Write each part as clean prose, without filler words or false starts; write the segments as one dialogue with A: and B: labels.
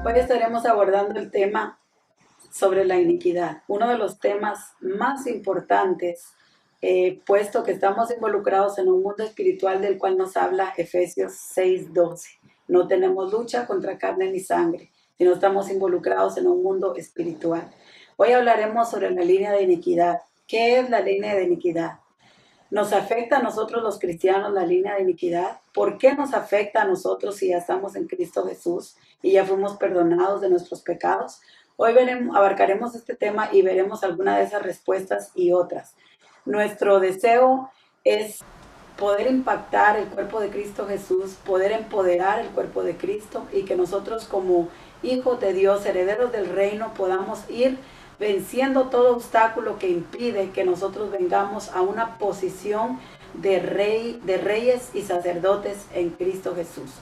A: Hoy estaremos abordando el tema sobre la iniquidad, uno de los temas más importantes, puesto que estamos involucrados en un mundo espiritual del cual nos habla Efesios 6:12. No tenemos lucha contra carne ni sangre, sino estamos involucrados en un mundo espiritual. Hoy hablaremos sobre la línea de iniquidad. ¿Qué es la línea de iniquidad? ¿Nos afecta a nosotros los cristianos la línea de iniquidad? ¿Por qué nos afecta a nosotros si ya estamos en Cristo Jesús y ya fuimos perdonados de nuestros pecados? Hoy abarcaremos este tema y veremos algunas de esas respuestas y otras. Nuestro deseo es poder impactar el cuerpo de Cristo Jesús, poder empoderar el cuerpo de Cristo y que nosotros como hijos de Dios, herederos del reino, podamos ir venciendo todo obstáculo que impide que nosotros vengamos a una posición de reyes y sacerdotes en Cristo Jesús.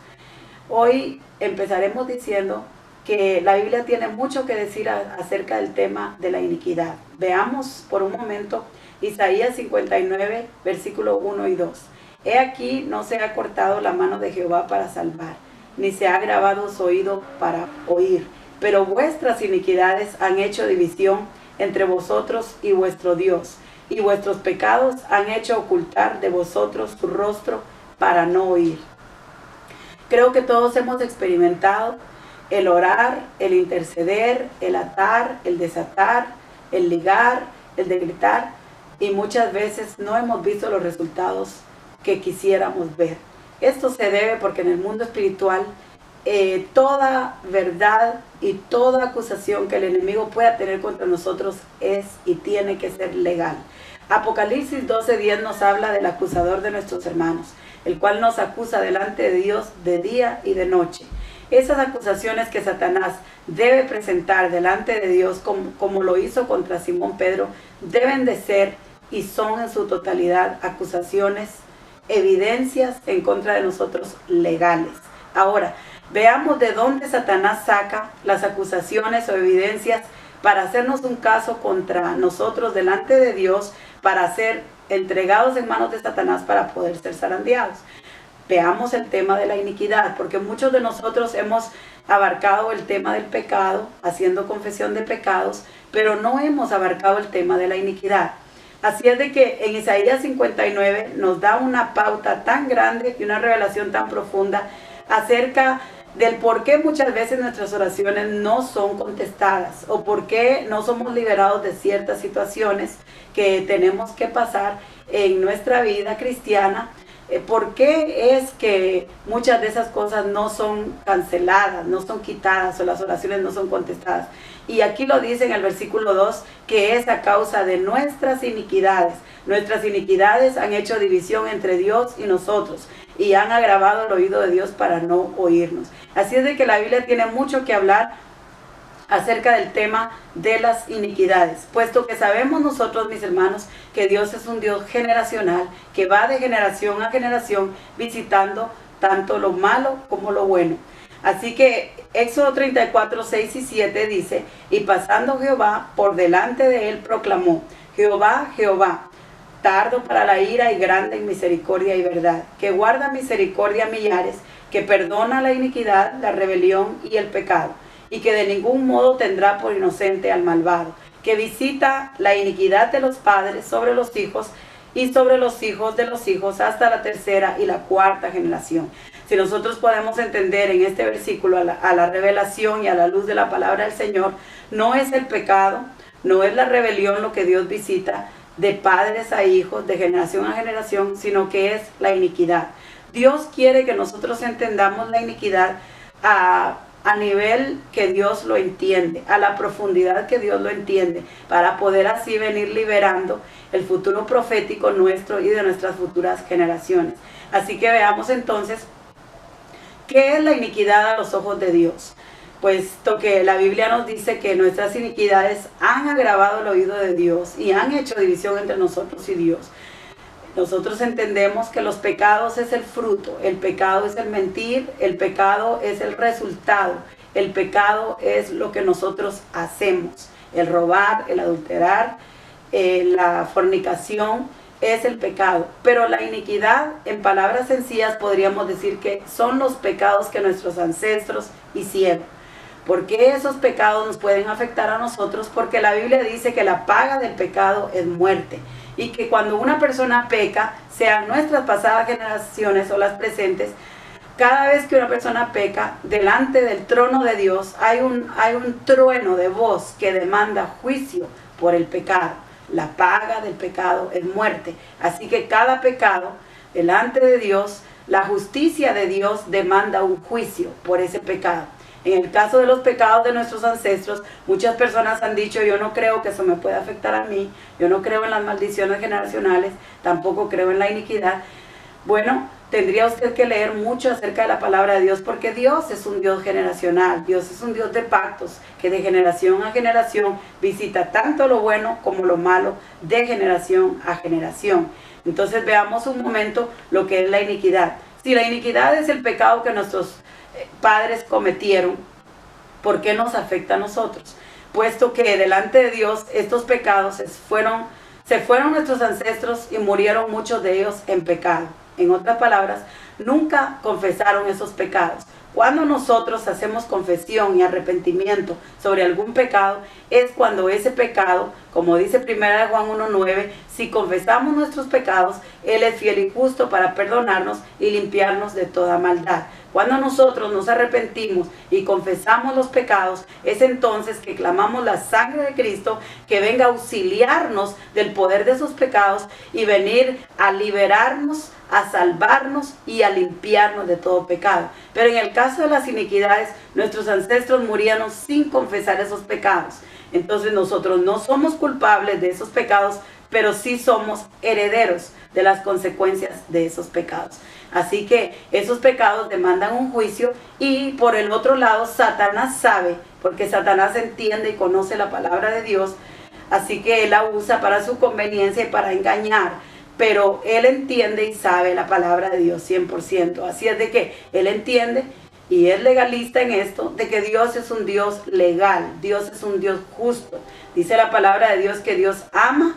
A: Hoy empezaremos diciendo que la Biblia tiene mucho que decir acerca del tema de la iniquidad. Veamos por un momento Isaías 59, versículo 1 y 2. He aquí, no se ha cortado la mano de Jehová para salvar, ni se ha agravado su oído para oír. Pero vuestras iniquidades han hecho división entre vosotros y vuestro Dios, y vuestros pecados han hecho ocultar de vosotros su rostro para no oír. Creo que todos hemos experimentado el orar, el interceder, el atar, el desatar, el ligar, el decretar, y muchas veces no hemos visto los resultados que quisiéramos ver. Esto se debe porque en el mundo espiritual toda verdad y toda acusación que el enemigo pueda tener contra nosotros es y tiene que ser legal. Apocalipsis 12:10 nos habla del acusador de nuestros hermanos, el cual nos acusa delante de Dios de día y de noche. Esas acusaciones que Satanás debe presentar delante de Dios, como lo hizo contra Simón Pedro, deben de ser y son en su totalidad acusaciones, evidencias en contra de nosotros legales. Ahora, veamos de dónde Satanás saca las acusaciones o evidencias para hacernos un caso contra nosotros delante de Dios, para ser entregados en manos de Satanás para poder ser zarandeados. Veamos el tema de la iniquidad, porque muchos de nosotros hemos abarcado el tema del pecado, haciendo confesión de pecados, pero no hemos abarcado el tema de la iniquidad. Así es de que en Isaías 59 nos da una pauta tan grande y una revelación tan profunda acerca del por qué muchas veces nuestras oraciones no son contestadas o por qué no somos liberados de ciertas situaciones que tenemos que pasar en nuestra vida cristiana. ¿Por qué es que muchas de esas cosas no son canceladas, no son quitadas o las oraciones no son contestadas? Y aquí lo dice en el versículo 2, que es a causa de nuestras iniquidades. Nuestras iniquidades han hecho división entre Dios y nosotros y han agravado el oído de Dios para no oírnos. Así es de que la Biblia tiene mucho que hablar acerca del tema de las iniquidades, puesto que sabemos nosotros, mis hermanos, que Dios es un Dios generacional, que va de generación a generación visitando tanto lo malo como lo bueno. Así que Éxodo 34, 6 y 7 dice, y pasando Jehová por delante de él proclamó, Jehová, Jehová, tardo para la ira y grande en misericordia y verdad, que guarda misericordia a millares, que perdona la iniquidad, la rebelión y el pecado, y que de ningún modo tendrá por inocente al malvado, que visita la iniquidad de los padres sobre los hijos y sobre los hijos de los hijos hasta la tercera y la cuarta generación. Si nosotros podemos entender en este versículo a la revelación y a la luz de la palabra del Señor, no es el pecado, no es la rebelión lo que Dios visita de padres a hijos, de generación a generación, sino que es la iniquidad. Dios quiere que nosotros entendamos la iniquidad a nivel que Dios lo entiende, a la profundidad que Dios lo entiende, para poder así venir liberando el futuro profético nuestro y de nuestras futuras generaciones. Así que veamos entonces, ¿qué es la iniquidad a los ojos de Dios? Puesto que la Biblia nos dice que nuestras iniquidades han agravado el oído de Dios y han hecho división entre nosotros y Dios. Nosotros entendemos que los pecados es el fruto, el pecado es el mentir, el pecado es el resultado, el pecado es lo que nosotros hacemos, el robar, el adulterar, la fornicación es el pecado. Pero la iniquidad, en palabras sencillas, podríamos decir que son los pecados que nuestros ancestros hicieron. ¿Por qué esos pecados nos pueden afectar a nosotros? Porque la Biblia dice que la paga del pecado es muerte. Y que cuando una persona peca, sean nuestras pasadas generaciones o las presentes, cada vez que una persona peca, delante del trono de Dios hay un trueno de voz que demanda juicio por el pecado. La paga del pecado es muerte. Así que cada pecado, delante de Dios, la justicia de Dios demanda un juicio por ese pecado. En el caso de los pecados de nuestros ancestros, muchas personas han dicho: yo no creo que eso me pueda afectar a mí, yo no creo en las maldiciones generacionales, tampoco creo en la iniquidad. Bueno, tendría usted que leer mucho acerca de la palabra de Dios, porque Dios es un Dios generacional, Dios es un Dios de pactos, que de generación a generación visita tanto lo bueno como lo malo, de generación a generación. Entonces veamos un momento lo que es la iniquidad. Si la iniquidad es el pecado que nuestros padres cometieron, ¿por qué nos afecta a nosotros? Puesto que delante de Dios estos pecados se fueron nuestros ancestros y murieron muchos de ellos en pecado. En otras palabras, nunca confesaron esos pecados. Cuando nosotros hacemos confesión y arrepentimiento sobre algún pecado, es cuando ese pecado, como dice 1 Juan 1:9, si confesamos nuestros pecados, Él es fiel y justo para perdonarnos y limpiarnos de toda maldad. Cuando nosotros nos arrepentimos y confesamos los pecados, es entonces que clamamos la sangre de Cristo que venga a auxiliarnos del poder de esos pecados y venir a liberarnos, a salvarnos y a limpiarnos de todo pecado. Pero en el caso de las iniquidades, nuestros ancestros murieron sin confesar esos pecados. Entonces nosotros no somos culpables de esos pecados, pero sí somos herederos de las consecuencias de esos pecados. Así que esos pecados demandan un juicio, y por el otro lado Satanás sabe, porque Satanás entiende y conoce la palabra de Dios, así que él la usa para su conveniencia y para engañar, pero él entiende y sabe la palabra de Dios 100%. Así es de que él entiende y es legalista en esto, de que Dios es un Dios legal, Dios es un Dios justo. Dice la palabra de Dios que Dios ama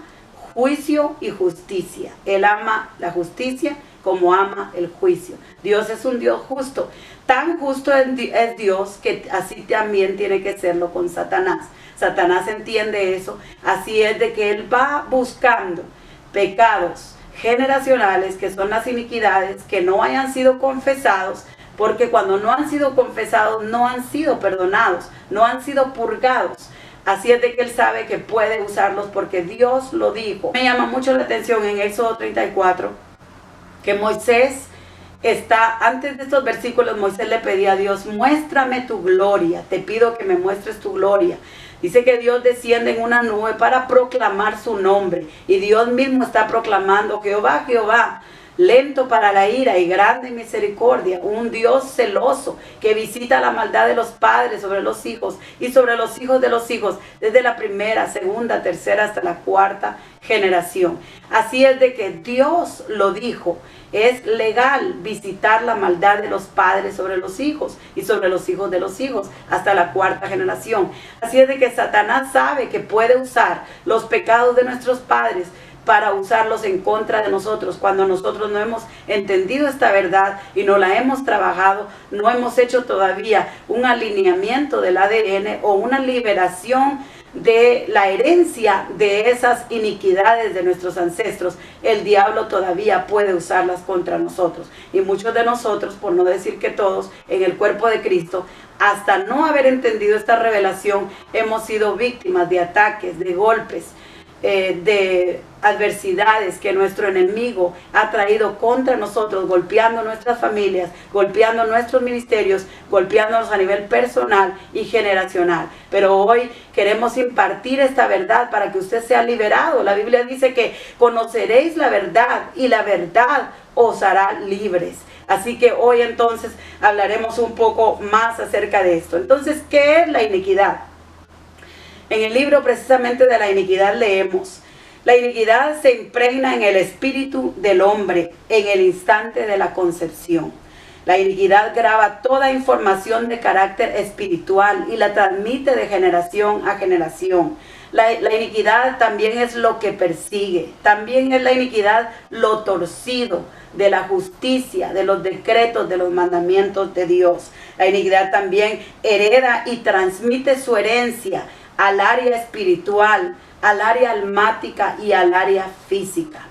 A: juicio y justicia. Él ama la justicia como ama el juicio. Dios es un Dios justo. Tan justo es Dios que así también tiene que serlo con Satanás. Satanás entiende eso. Así es de que él va buscando pecados generacionales, que son las iniquidades, que no hayan sido confesados, porque cuando no han sido confesados, no han sido perdonados, no han sido purgados. Así es de que él sabe que puede usarlos porque Dios lo dijo. Me llama mucho la atención en Éxodo 34, que Moisés antes de estos versículos, Moisés le pedía a Dios: muéstrame tu gloria, te pido que me muestres tu gloria. Dice que Dios desciende en una nube para proclamar su nombre, y Dios mismo está proclamando: Jehová, Jehová, lento para la ira y grande en misericordia, un Dios celoso que visita la maldad de los padres sobre los hijos y sobre los hijos de los hijos, desde la primera, segunda, tercera hasta la cuarta generación. Así es de que Dios lo dijo. Es legal visitar la maldad de los padres sobre los hijos y sobre los hijos de los hijos hasta la cuarta generación. Así es de que Satanás sabe que puede usar los pecados de nuestros padres para usarlos en contra de nosotros. Cuando nosotros no hemos entendido esta verdad y no la hemos trabajado, no hemos hecho todavía un alineamiento del ADN o una liberación de la herencia de esas iniquidades de nuestros ancestros, el diablo todavía puede usarlas contra nosotros. Y muchos de nosotros, por no decir que todos, en el cuerpo de Cristo, hasta no haber entendido esta revelación, hemos sido víctimas de ataques, de golpes, de adversidades que nuestro enemigo ha traído contra nosotros, golpeando nuestras familias, golpeando nuestros ministerios, golpeándonos a nivel personal y generacional. Pero hoy queremos impartir esta verdad para que usted sea liberado. La Biblia dice que conoceréis la verdad y la verdad os hará libres. Así que hoy entonces hablaremos un poco más acerca de esto. Entonces, ¿qué es la iniquidad? En el libro precisamente de la iniquidad leemos: la iniquidad se impregna en el espíritu del hombre en el instante de la concepción. La iniquidad graba toda información de carácter espiritual y la transmite de generación a generación. La iniquidad también es lo que persigue, también es la iniquidad lo torcido de la justicia, de los decretos, de los mandamientos de Dios. La iniquidad también hereda y transmite su herencia al área espiritual, al área almática y al área física.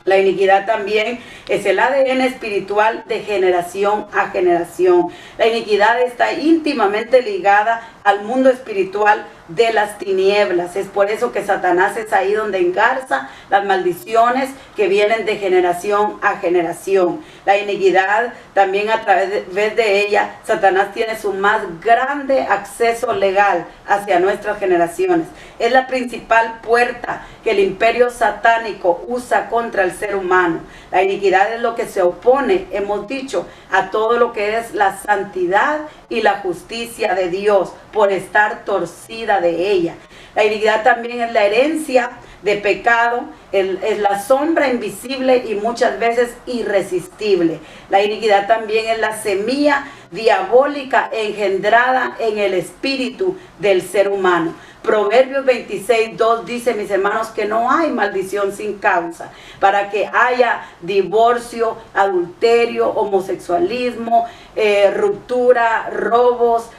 A: La iniquidad también es el ADN espiritual de generación a generación. La iniquidad está íntimamente ligada al mundo espiritual de las tinieblas. Es por eso que Satanás es ahí donde engarza las maldiciones que vienen de generación a generación. La iniquidad también, a través de ella, Satanás tiene su más grande acceso legal hacia nuestras generaciones. Es la principal puerta que el imperio satánico usa contra el ser humano. La iniquidad es lo que se opone, hemos dicho, a todo lo que es la santidad y la justicia de Dios, por estar torcida de ella. La iniquidad también es la herencia de pecado, es la sombra invisible y muchas veces irresistible. La iniquidad también es la semilla diabólica engendrada en el espíritu del ser humano. Proverbios 26:2 dice, mis hermanos, que no hay maldición sin causa. Para que haya divorcio, adulterio, homosexualismo, ruptura, robos,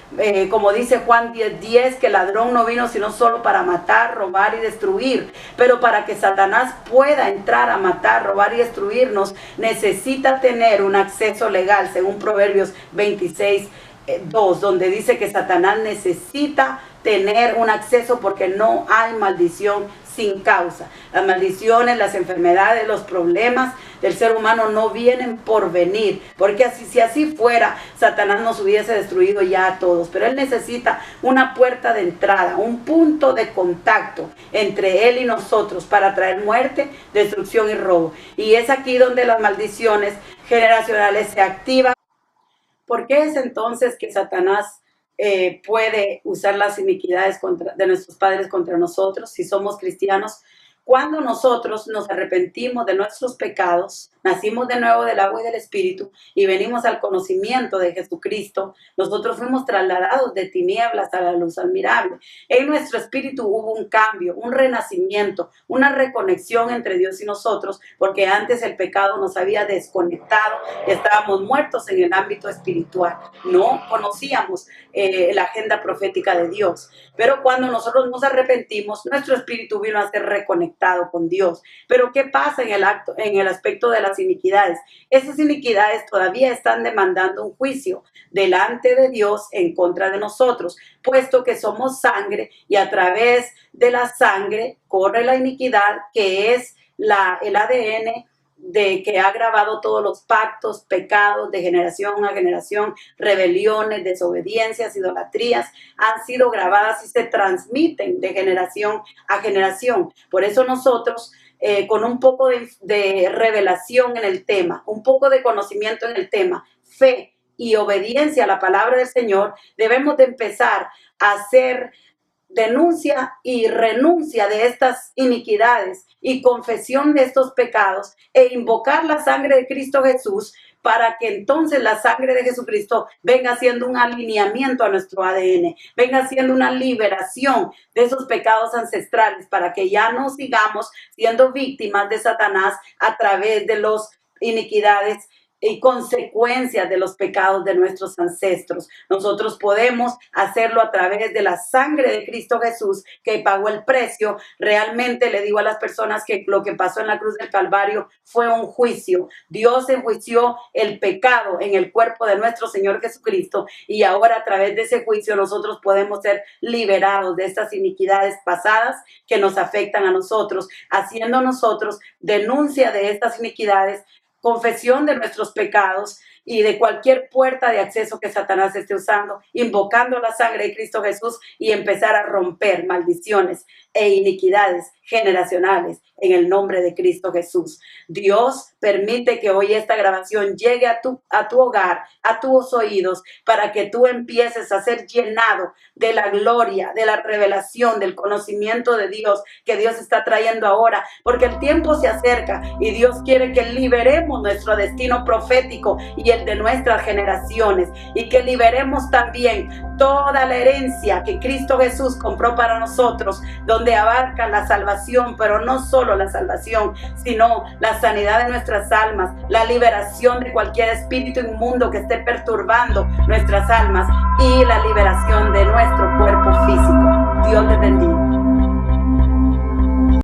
A: como dice Juan 10:10, que el ladrón no vino sino solo para matar, robar y destruir. Pero para que Satanás pueda entrar a matar, robar y destruirnos, necesita tener un acceso legal, según Proverbios 26:2, donde dice que Satanás necesita tener un acceso porque no hay maldición sin causa. Las maldiciones, las enfermedades, los problemas del ser humano no vienen por venir, porque si así fuera, Satanás nos hubiese destruido ya a todos. Pero él necesita una puerta de entrada, un punto de contacto entre él y nosotros para traer muerte, destrucción y robo. Y es aquí donde las maldiciones generacionales se activan. ¿Por qué es entonces que Satanás puede usar las iniquidades de nuestros padres contra nosotros si somos cristianos? Cuando nosotros nos arrepentimos de nuestros pecados, nacimos de nuevo del agua y del Espíritu y venimos al conocimiento de Jesucristo, nosotros fuimos trasladados de tinieblas a la luz admirable. En nuestro espíritu hubo un cambio, un renacimiento, una reconexión entre Dios y nosotros, porque antes el pecado nos había desconectado y estábamos muertos en el ámbito espiritual. No conocíamos la agenda profética de Dios. Pero cuando nosotros nos arrepentimos, nuestro espíritu vino a ser reconectado con Dios. Pero ¿qué pasa en el aspecto de las iniquidades? Esas iniquidades todavía están demandando un juicio delante de Dios en contra de nosotros, puesto que somos sangre y a través de la sangre corre la iniquidad, que es el ADN de que ha grabado todos los pactos, pecados de generación a generación, rebeliones, desobediencias, idolatrías, han sido grabadas y se transmiten de generación a generación. Por eso nosotros, con un poco de revelación en el tema, un poco de conocimiento en el tema, fe y obediencia a la palabra del Señor, debemos de empezar a hacer denuncia y renuncia de estas iniquidades y confesión de estos pecados e invocar la sangre de Cristo Jesús, para que entonces la sangre de Jesucristo venga haciendo un alineamiento a nuestro ADN, venga haciendo una liberación de esos pecados ancestrales, para que ya no sigamos siendo víctimas de Satanás a través de las iniquidades y consecuencias de los pecados de nuestros ancestros. Nosotros podemos hacerlo a través de la sangre de Cristo Jesús, que pagó el precio. Realmente le digo a las personas que lo que pasó en la cruz del Calvario fue un juicio. Dios enjuició el pecado en el cuerpo de nuestro Señor Jesucristo, y ahora a través de ese juicio nosotros podemos ser liberados de estas iniquidades pasadas que nos afectan a nosotros, haciendo nosotros denuncia de estas iniquidades, confesión de nuestros pecados y de cualquier puerta de acceso que Satanás esté usando, invocando la sangre de Cristo Jesús y empezar a romper maldiciones e iniquidades generacionales en el nombre de Cristo Jesús. Dios permite que hoy esta grabación llegue a tu hogar, a tus oídos, para que tú empieces a ser llenado de la gloria, de la revelación, del conocimiento de Dios que Dios está trayendo ahora, porque el tiempo se acerca y Dios quiere que liberemos liberemos nuestro destino profético y el de nuestras generaciones, y que liberemos también toda la herencia que Cristo Jesús compró para nosotros, donde abarca la salvación, pero no solo la salvación, sino la sanidad de nuestras almas, la liberación de cualquier espíritu inmundo que esté perturbando nuestras almas y la liberación de nuestro cuerpo físico. Dios les bendiga.